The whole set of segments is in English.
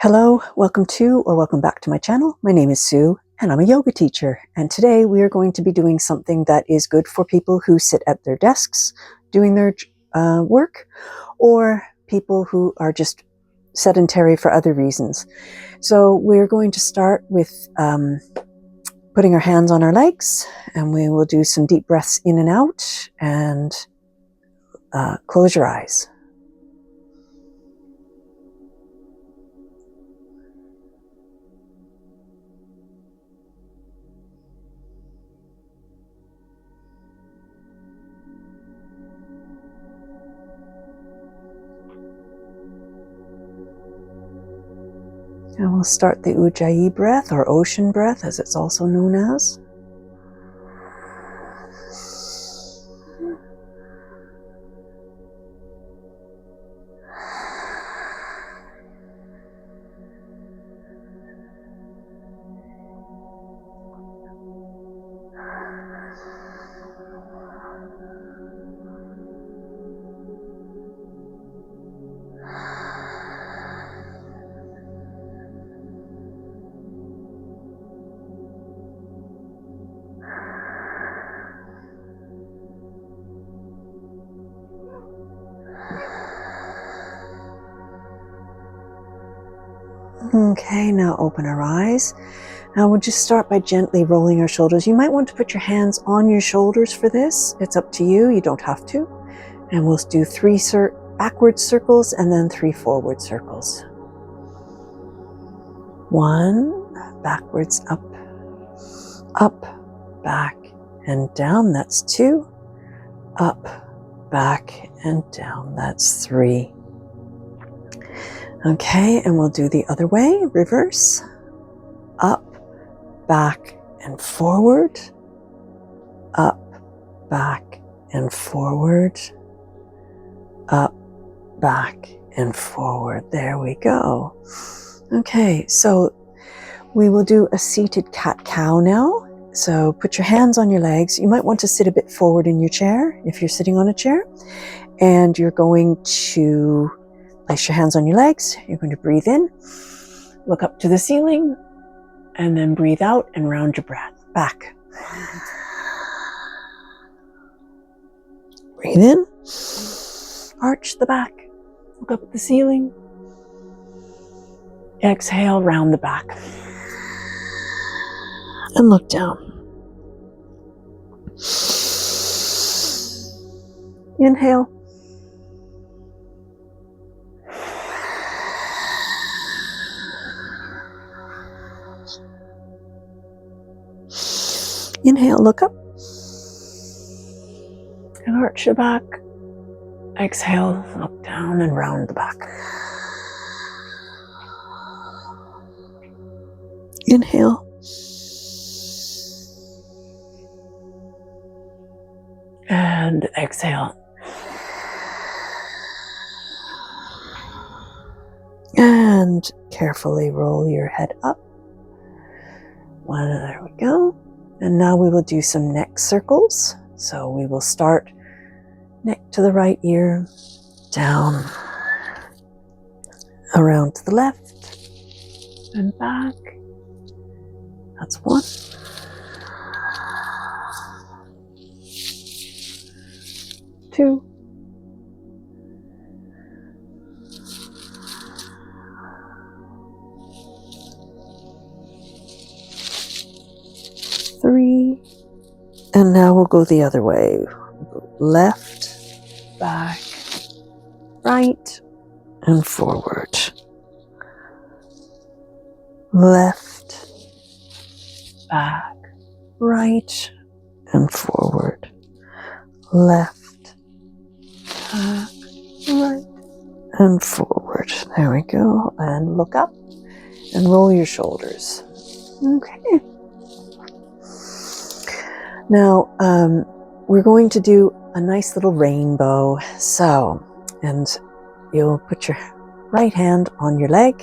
Hello, welcome to or welcome back to my channel. My name is Sue and I'm a yoga teacher. And today we are going to be doing something that is good for people who sit at their desks doing their work, or people who are just sedentary for other reasons. So we're going to start with putting our hands on our legs, and we will do some deep breaths in and out, and close your eyes. And we'll start the Ujjayi breath, or ocean breath as it's also known as. Okay, now open our eyes. Now we'll just start by gently rolling our shoulders. You might want to put your hands on your shoulders for this. It's up to you, you don't have to. And we'll do 3 backward circles and then 3 forward circles. 1, backwards, up, back, and down. That's 2. Up, back, and down. That's 3. Okay, and we'll do the other way, reverse. Up, back, and forward. Up, back, and forward. Up, back, and forward. There we go. Okay, so we will do a seated cat-cow now. So put your hands on your legs. You might want to sit a bit forward in your chair if you're sitting on a chair. And you're going to place your hands on your legs. You're going to breathe in, look up to the ceiling, and then breathe out and round your breath back. Breathe in, arch the back, look up at the ceiling. Exhale, round the back. And look down. Inhale. Inhale, look up. And arch your back. Exhale, look down and round the back. Inhale. And exhale. And carefully roll your head up. There we go. And now we will do some neck circles. So we will start neck to the right ear, down, around to the left, and back. That's 1. 2. 3. And now we'll go the other way. Left, back, right, and forward. Left, back, right, and forward. Left, back, right, and forward. There we go. And look up and roll your shoulders. Okay. Now, we're going to do a nice little rainbow. So, and you'll put your right hand on your leg,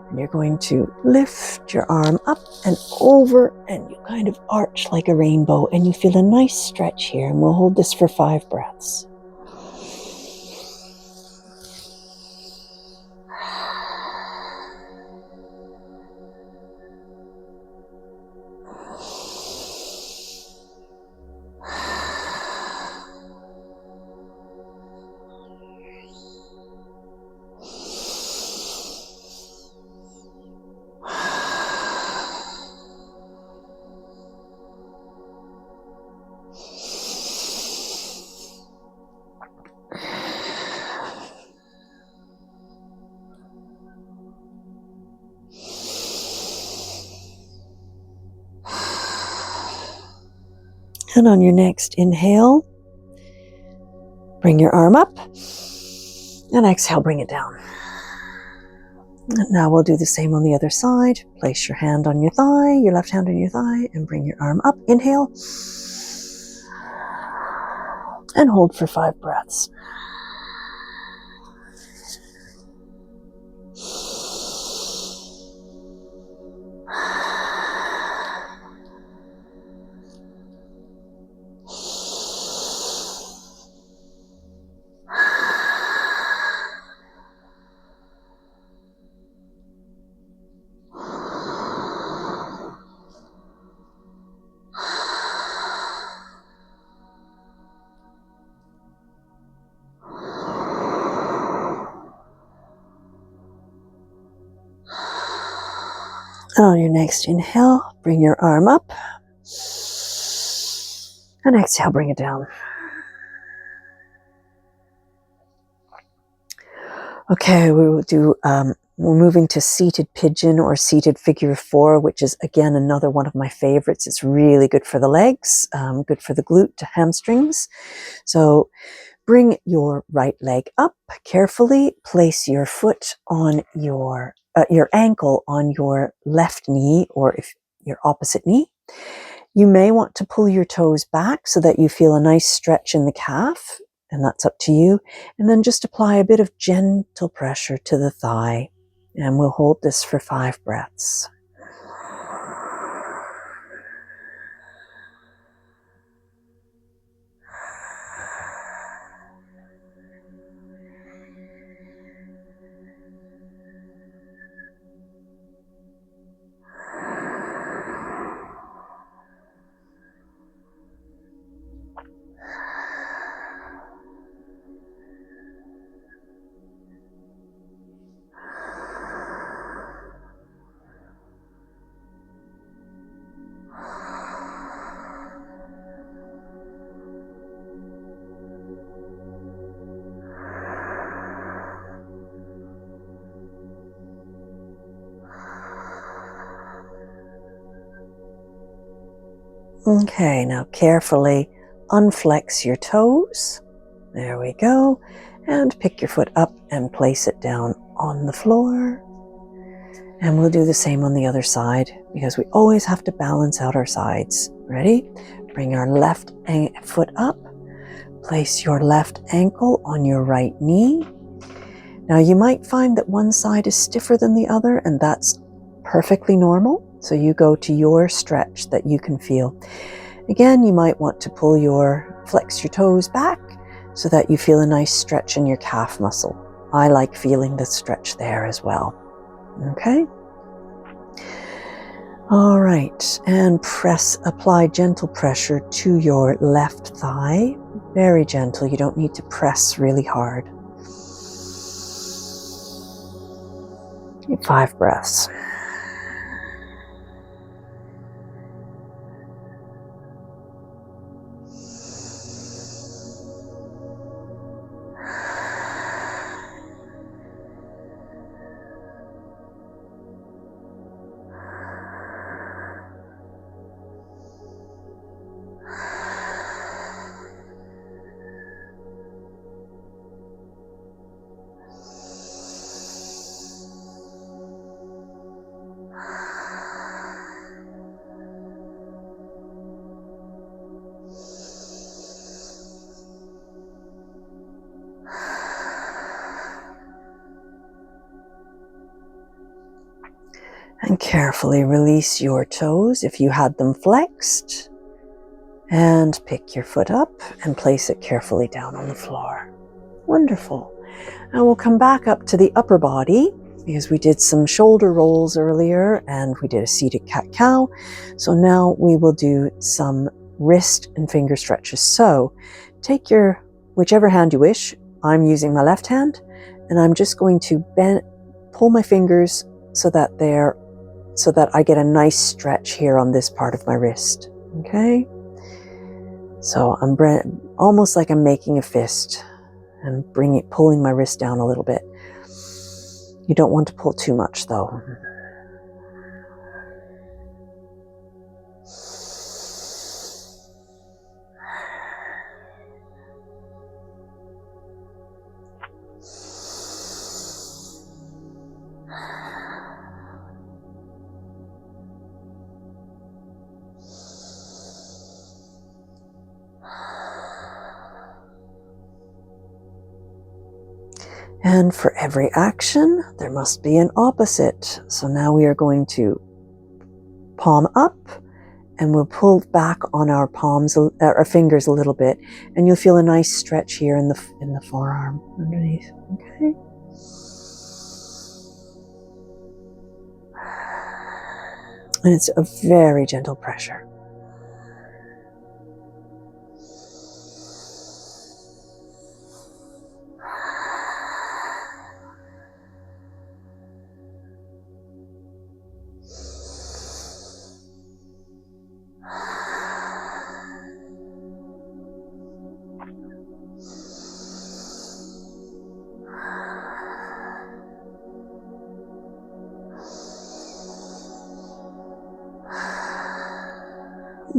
and you're going to lift your arm up and over, and you kind of arch like a rainbow, and you feel a nice stretch here. And we'll hold this for 5 breaths. And on your next inhale, bring your arm up. And exhale, bring it down. And now we'll do the same on the other side. Place your hand on your thigh, your left hand on your thigh, and bring your arm up. Inhale. And hold for 5 breaths. And on your next inhale, bring your arm up. And exhale, bring it down. Okay, we will do, we're moving to seated pigeon or seated figure 4, which is again another one of my favorites. It's really good for the legs, good for the glute to hamstrings. So bring your right leg up carefully. Place your foot on your ankle on your left knee, or if your opposite knee. You may want to pull your toes back so that you feel a nice stretch in the calf, and that's up to you. And then just apply a bit of gentle pressure to the thigh, and we'll hold this for 5 breaths. Okay, now carefully unflex your toes. There we go. And pick your foot up and place it down on the floor. And we'll do the same on the other side because we always have to balance out our sides. Ready? Bring our left foot up. Place your left ankle on your right knee. Now you might find that one side is stiffer than the other, and that's perfectly normal. So you go to your stretch that you can feel. Again, you might want to flex your toes back so that you feel a nice stretch in your calf muscle. I like feeling the stretch there as well. Okay? All right, and apply gentle pressure to your left thigh. Very gentle, you don't need to press really hard. 5 breaths. And carefully release your toes if you had them flexed. And pick your foot up and place it carefully down on the floor. Wonderful. Now we'll come back up to the upper body because we did some shoulder rolls earlier and we did a seated cat-cow. So now we will do some wrist and finger stretches. So take your whichever hand you wish. I'm using my left hand, and I'm just going to pull my fingers so that I get a nice stretch here on this part of my wrist. Okay? So I'm almost like I'm making a fist and pulling my wrist down a little bit. You don't want to pull too much though. And for every action, there must be an opposite. So now we are going to palm up, and we'll pull back on our palms, our fingers a little bit, and you'll feel a nice stretch here in the forearm underneath. Okay. And it's a very gentle pressure.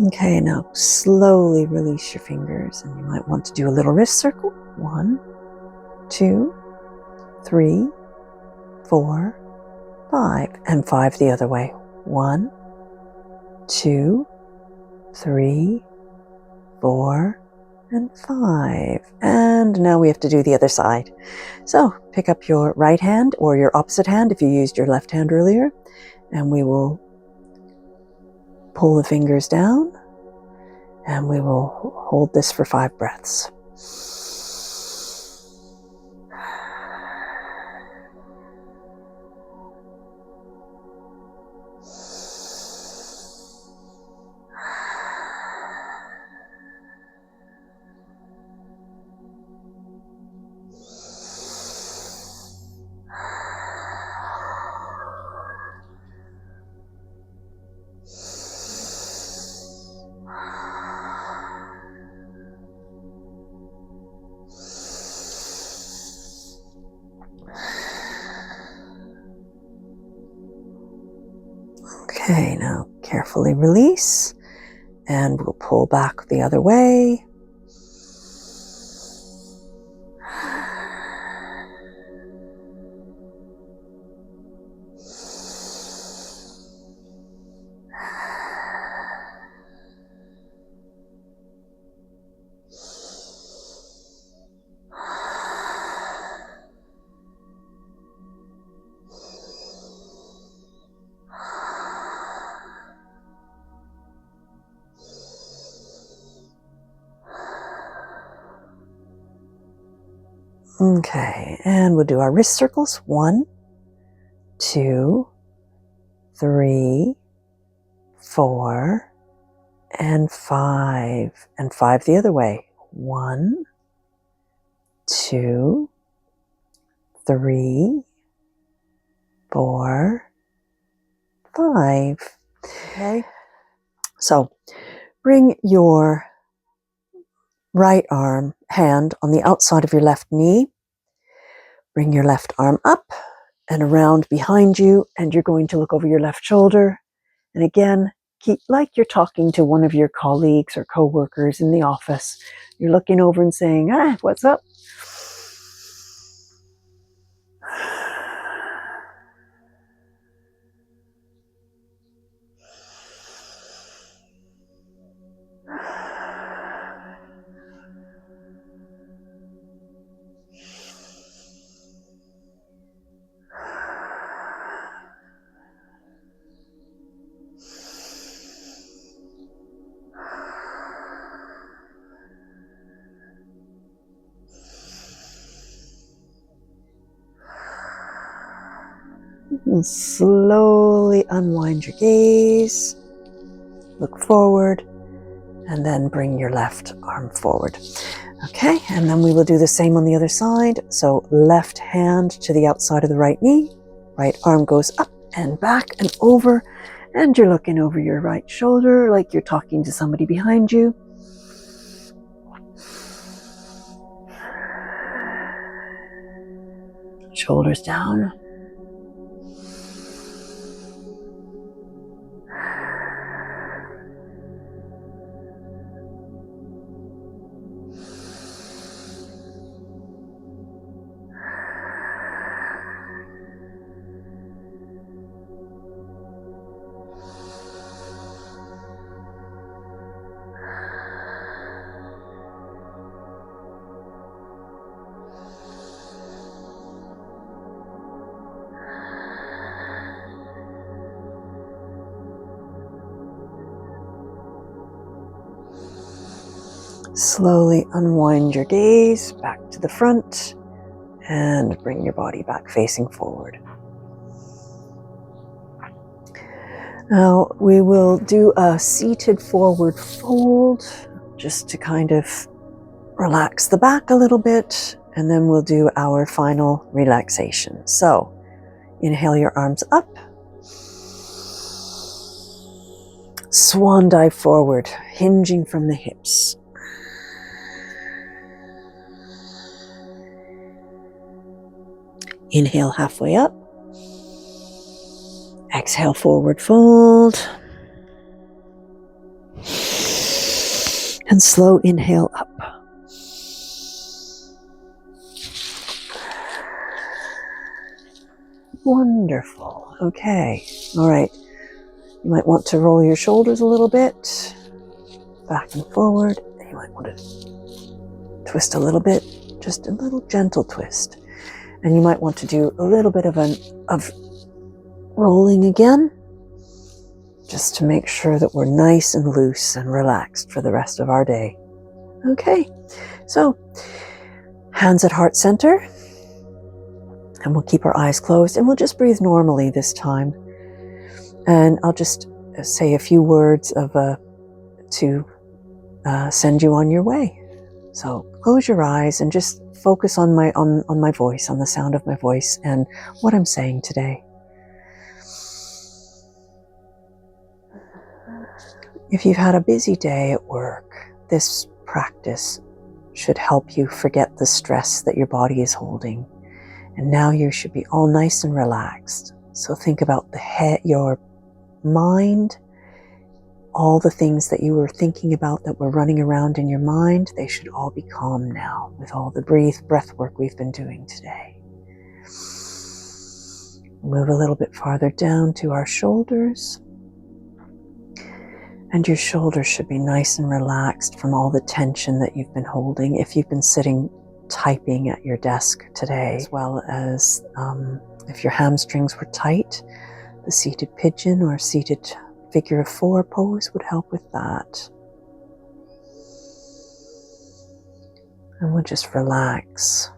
Okay, now slowly release your fingers, and you might want to do a little wrist circle. 1, 2, 3, 4, 5, and 5 the other way. 1, 2, 3, 4, and 5. And now we have to do the other side. So pick up your right hand or your opposite hand if you used your left hand earlier, and we will pull the fingers down, and we will hold this for 5 breaths. Okay, now carefully release, and we'll pull back the other way. Okay, and we'll do our wrist circles. 1, 2, 3, 4, and 5. And 5 the other way. 1, 2, 3, 4, 5. Okay, so bring your right hand on the outside of your left knee. Bring your left arm up and around behind you, and you're going to look over your left shoulder. And again, keep like you're talking to one of your colleagues or co-workers in the office. You're looking over and saying, what's up? And slowly unwind your gaze, look forward, and then bring your left arm forward. Okay, and then we will do the same on the other side. So left hand to the outside of the right knee, right arm goes up and back and over, and you're looking over your right shoulder like you're talking to somebody behind you. Shoulders down. Slowly unwind your gaze back to the front and bring your body back facing forward. Now we will do a seated forward fold just to kind of relax the back a little bit, and then we'll do our final relaxation. So inhale your arms up, swan dive forward, hinging from the hips. Inhale halfway up, exhale forward fold, and slow inhale up. Wonderful. Okay. All right. You might want to roll your shoulders a little bit, back and forward. You might want to twist a little bit, just a little gentle twist. And you might want to do a little bit of rolling again, just to make sure that we're nice and loose and relaxed for the rest of our day. Okay. So hands at heart center. And we'll keep our eyes closed and we'll just breathe normally this time. And I'll just say a few words to send you on your way. So close your eyes and just focus on my voice, on the sound of my voice and what I'm saying today. If you've had a busy day at work, this practice should help you forget the stress that your body is holding. And now you should be all nice and relaxed. So think about the head, your mind, all the things that you were thinking about that were running around in your mind, they should all be calm now with all the breath work we've been doing today. Move a little bit farther down to our shoulders. And your shoulders should be nice and relaxed from all the tension that you've been holding. If you've been sitting typing at your desk today, as well as if your hamstrings were tight, the seated pigeon or seated figure of four pose would help with that. And we'll just relax.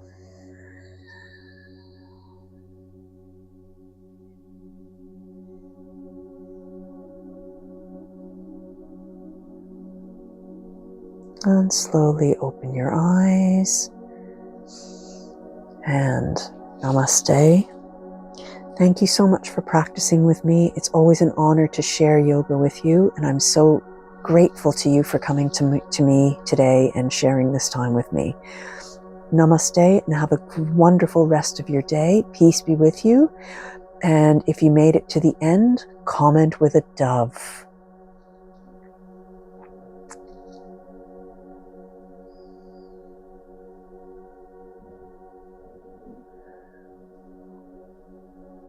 And slowly open your eyes. And namaste. Thank you so much for practicing with me. It's always an honor to share yoga with you, and I'm so grateful to you for coming to me today and sharing this time with me. Namaste, and have a wonderful rest of your day. Peace be with you. And if you made it to the end, comment with a dove.